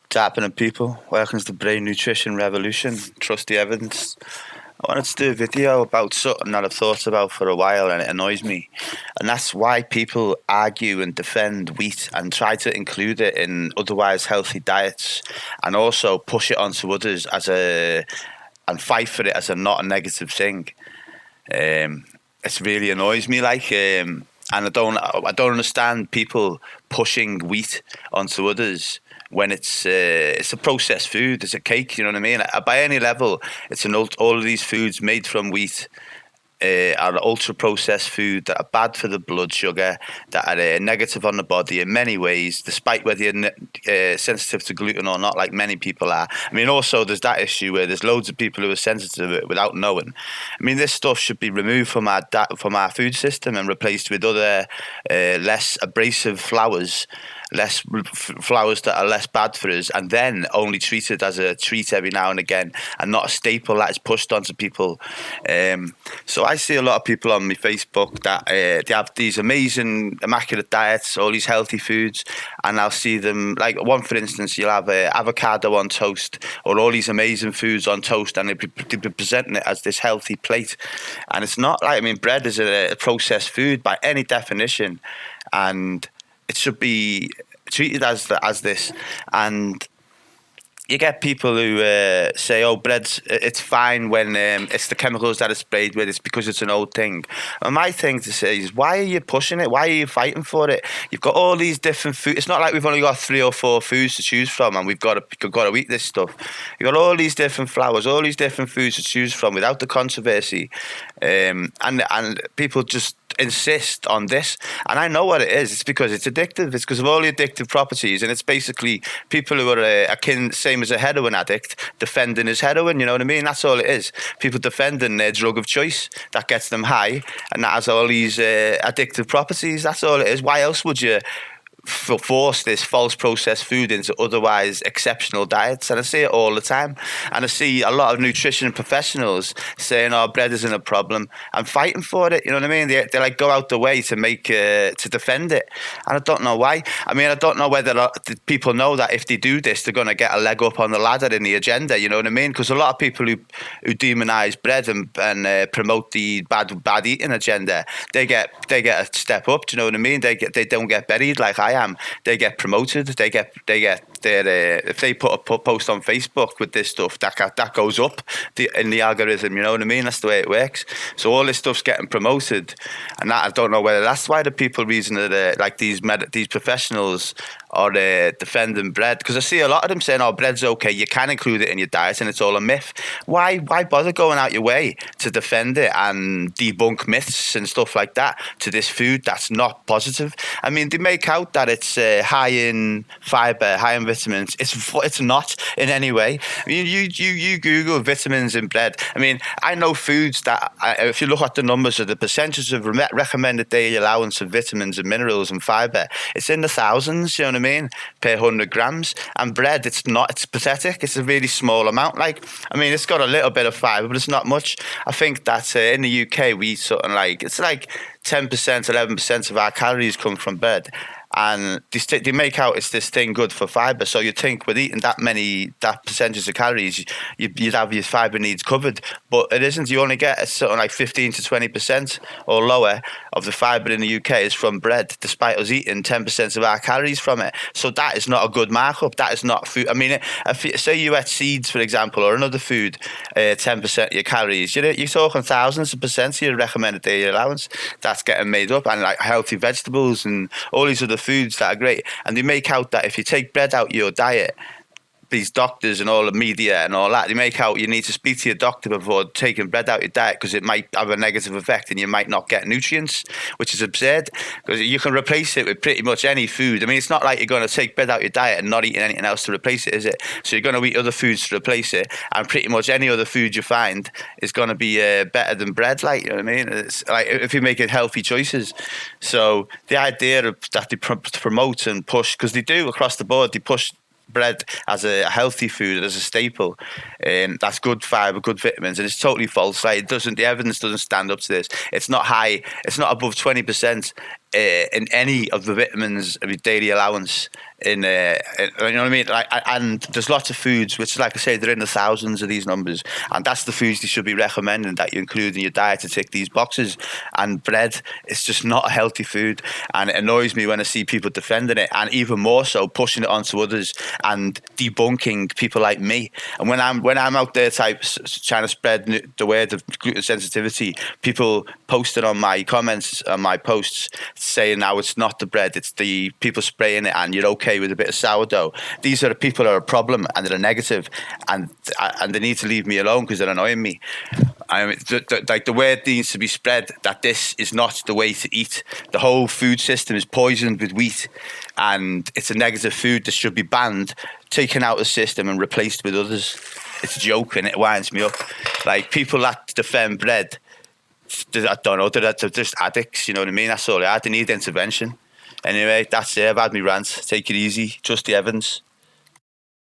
What's happening, people? Welcome to the Brain Nutrition Revolution. Trust the evidence. I wanted to do a video about something that I've thought about for a while and it annoys me. And that's why people argue and defend wheat and try to include it in otherwise healthy diets and also push it onto others and fight for it as a not a negative thing. It really annoys me, and I don't understand people pushing wheat onto others when it's a processed food. It's a cake, you know what I mean? By any level, all of these foods made from wheat are ultra processed food that are bad for the blood sugar, that are negative on the body in many ways, despite whether you're sensitive to gluten or not, like many people are. I mean, also there's that issue where there's loads of people who are sensitive to it without knowing. I mean, this stuff should be removed from our food system and replaced with other less abrasive flours, flowers that are less bad for us, and then only treated as a treat every now and again and not a staple that is pushed onto people. So I see a lot of people on my Facebook that they have these amazing immaculate diets, all these healthy foods, and I'll see them, like one for instance, you'll have avocado on toast or all these amazing foods on toast, and they'll be presenting it as this healthy plate, and it's not. Like, I mean, bread is a processed food by any definition, and it should be treated as this. And you get people who say, "Oh, it's fine when it's the chemicals that are sprayed with. It's because it's an old thing." And my thing to say is, why are you pushing it? Why are you fighting for it? You've got all these different foods. It's not like we've only got 3 or 4 foods to choose from, and we've got to eat this stuff. You've got all these different flours, all these different foods to choose from without the controversy, and people just insist on this. And I know what it is. It's because it's addictive. It's because of all the addictive properties, and it's basically people who are akin, same as a heroin addict, defending his heroin. You know what I mean? That's all it is. People defending their drug of choice that gets them high and that has all these addictive properties. That's all it is. Why else would you force this false processed food into otherwise exceptional diets? And I see it all the time, and I see a lot of nutrition professionals saying, "Oh, bread isn't a problem," and fighting for it. You know what I mean? They like go out the way to defend it, and I don't know why. I mean, I don't know whether people know that if they do this, they're going to get a leg up on the ladder in the agenda. You know what I mean? Because a lot of people who demonize bread and promote the bad eating agenda, they get a step up. Do you know what I mean? They don't get buried like I am. They get promoted. They get their if they put a post on Facebook with this stuff, that goes up in the algorithm. You know what I mean? That's the way it works. So all this stuff's getting promoted, and I don't know whether that's why the people reason that like these professionals are defending bread, because I see a lot of them saying, "Oh, bread's okay. You can include it in your diet, and it's all a myth." Why bother going out your way to defend it and debunk myths and stuff like that to this food that's not positive? I mean, they make out that it's high in fiber, high in vitamins. It's not in any way. I mean, you Google vitamins in bread. I mean, I know foods that, if you look at the numbers of the percentage of recommended daily allowance of vitamins and minerals and fiber, it's in the thousands. You know what I mean? Per 100 grams. And bread, it's not. It's pathetic. It's a really small amount. Like, I mean, it's got a little bit of fiber, but it's not much. I think that in the UK we eat something like, it's like 10%, 11% of our calories come from bread. And they make out it's this thing good for fiber. So you'd think with eating that percentage of calories, you'd have your fiber needs covered. But it isn't. You only get something like 15 to 20% or lower of the fiber in the UK is from bread, despite us eating 10% of our calories from it. So that is not a good markup. That is not food. I mean, say you ate seeds, for example, or another food, 10% of your calories, you're talking thousands of percent of your recommended daily allowance. That's getting made up. And like healthy vegetables and all these other foods that are great, and they make out that if you take bread out of your diet, these doctors and all the media and all that, they make out you need to speak to your doctor before taking bread out of your diet because it might have a negative effect and you might not get nutrients, which is absurd because you can replace it with pretty much any food. I mean, it's not like you're going to take bread out of your diet and not eating anything else to replace it, is it? So you're going to eat other foods to replace it, and pretty much any other food you find is going to be better than bread, like, you know what I mean? It's like if you're making healthy choices. So the idea that they promote and push, because they do across the board, they push bread as a healthy food, as a staple, and that's good fiber, good vitamins, and it's totally false. Like, the evidence doesn't stand up to this. It's not high. It's not above 20% in any of the vitamins of your daily allowance you know what I mean? Like, and there's lots of foods which, like I say, they're in the thousands of these numbers, and that's the foods they should be recommending that you include in your diet to tick these boxes. And bread is just not a healthy food, and it annoys me when I see people defending it, and even more so pushing it onto others and debunking people like me. And when I'm out there trying to spread the word of gluten sensitivity, people posted on my comments on my posts saying now it's not the bread, it's the people spraying it, and you're okay with a bit of sourdough. These are the people that are a problem and that are negative, and they need to leave me alone because they're annoying me. I mean, like the word needs to be spread that this is not the way to eat. The whole food system is poisoned with wheat, and it's a negative food that should be banned, taken out of the system, and replaced with others. It's a joke, and it winds me up. Like, people that defend bread, I don't know, they're just addicts. You know what I mean? That's all they are. They need intervention. Anyway, that's it. I've had me rant. Take it easy. Trusty Evans.